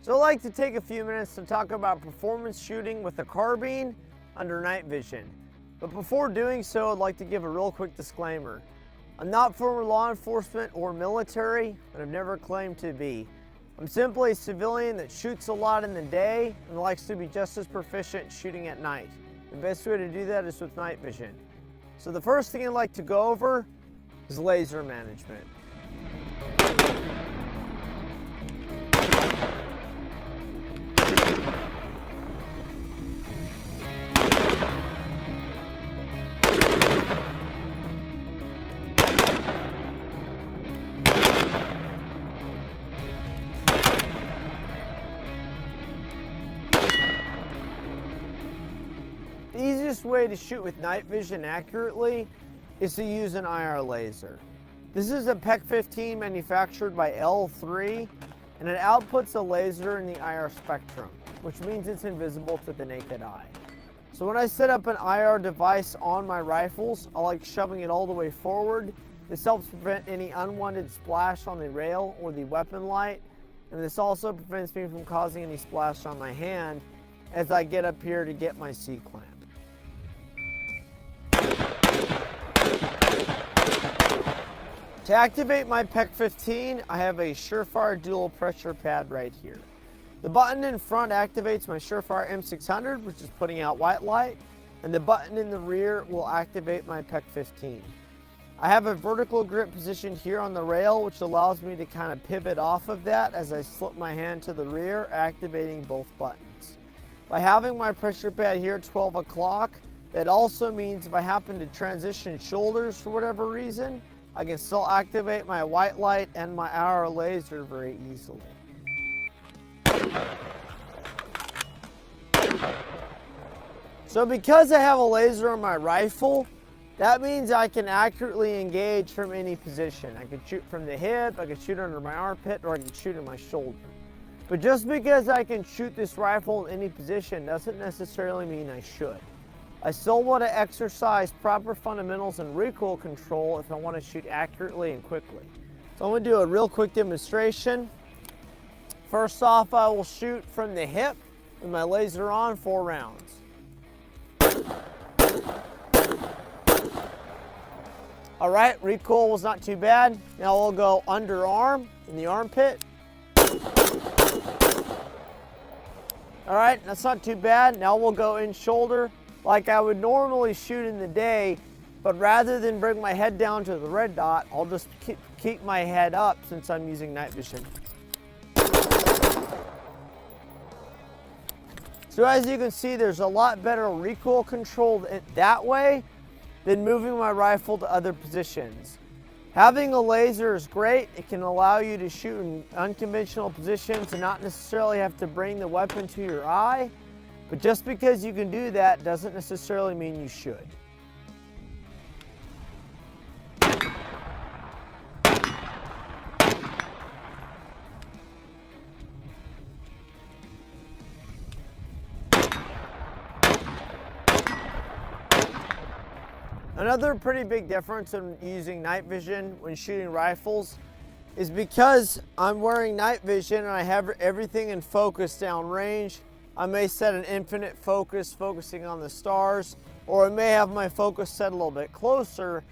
So I'd like to take a few minutes to talk about performance shooting with a carbine under night vision. But before doing so, I'd like to give a real quick disclaimer. I'm not former law enforcement or military, and I've never claimed to be. I'm simply a civilian that shoots a lot in the day and likes to be just as proficient shooting at night. The best way to do that is with night vision. So the first thing I'd like to go over is laser management. The easiest way to shoot with night vision accurately is to use an IR laser. This is a PEC 15 manufactured by L3, and it outputs a laser in the IR spectrum, which means it's invisible to the naked eye. So when I set up an IR device on my rifles, I like shoving it all the way forward. This helps prevent any unwanted splash on the rail or the weapon light, and this also prevents me from causing any splash on my hand as I get up here to get my C-clamp. To activate my PEC 15, I have a Surefire dual pressure pad right here. The button in front activates my Surefire M600, which is putting out white light, and the button in the rear will activate my PEC 15. I have a vertical grip position here on the rail, which allows me to kind of pivot off of that as I slip my hand to the rear, activating both buttons. By having my pressure pad here at 12 o'clock, that also means if I happen to transition shoulders for whatever reason, I can still activate my white light and my IR laser very easily. So because I have a laser on my rifle, that means I can accurately engage from any position. I can shoot from the hip, I can shoot under my armpit, or I can shoot in my shoulder. But just because I can shoot this rifle in any position doesn't necessarily mean I should. I still want to exercise proper fundamentals and recoil control if I want to shoot accurately and quickly. So I'm going to do a real quick demonstration. First off, I will shoot from the hip with my laser on 4 rounds. All right, recoil was not too bad. Now we'll go underarm in the armpit. All right, that's not too bad. Now we'll go in shoulder like I would normally shoot in the day, but rather than bring my head down to the red dot, I'll just keep my head up since I'm using night vision. So as you can see, there's a lot better recoil control that way than moving my rifle to other positions. Having a laser is great. It can allow you to shoot in unconventional positions and not necessarily have to bring the weapon to your eye. But just because you can do that doesn't necessarily mean you should. Another pretty big difference in using night vision when shooting rifles is because I'm wearing night vision and I have everything in focus downrange. I may set an infinite focus, focusing on the stars, or I may have my focus set a little bit closer.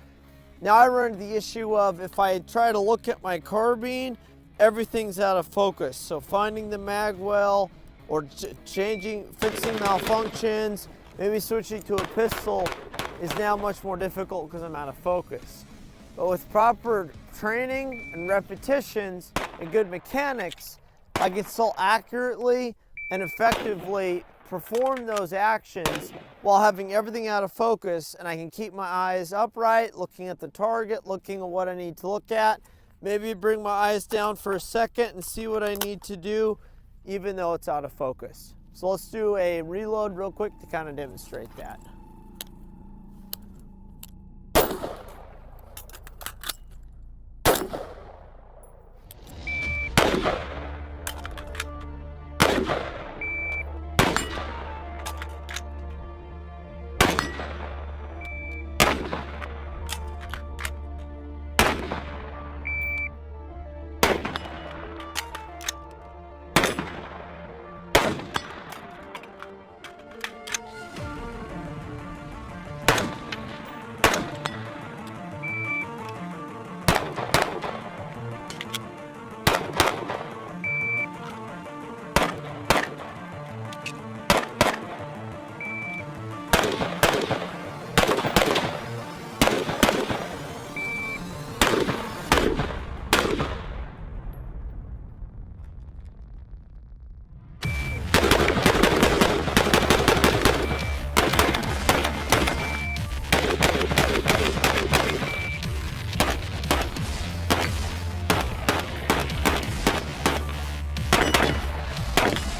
Now I run into the issue of if I try to look at my carbine, everything's out of focus. So finding the mag well, or fixing malfunctions, maybe switching to a pistol is now much more difficult because I'm out of focus. But with proper training and repetitions and good mechanics, I can still accurately and effectively perform those actions while having everything out of focus, and I can keep my eyes upright, looking at the target, looking at what I need to look at, maybe bring my eyes down for a second and see what I need to do, even though it's out of focus. So let's do a reload real quick to kind of demonstrate that. Bye.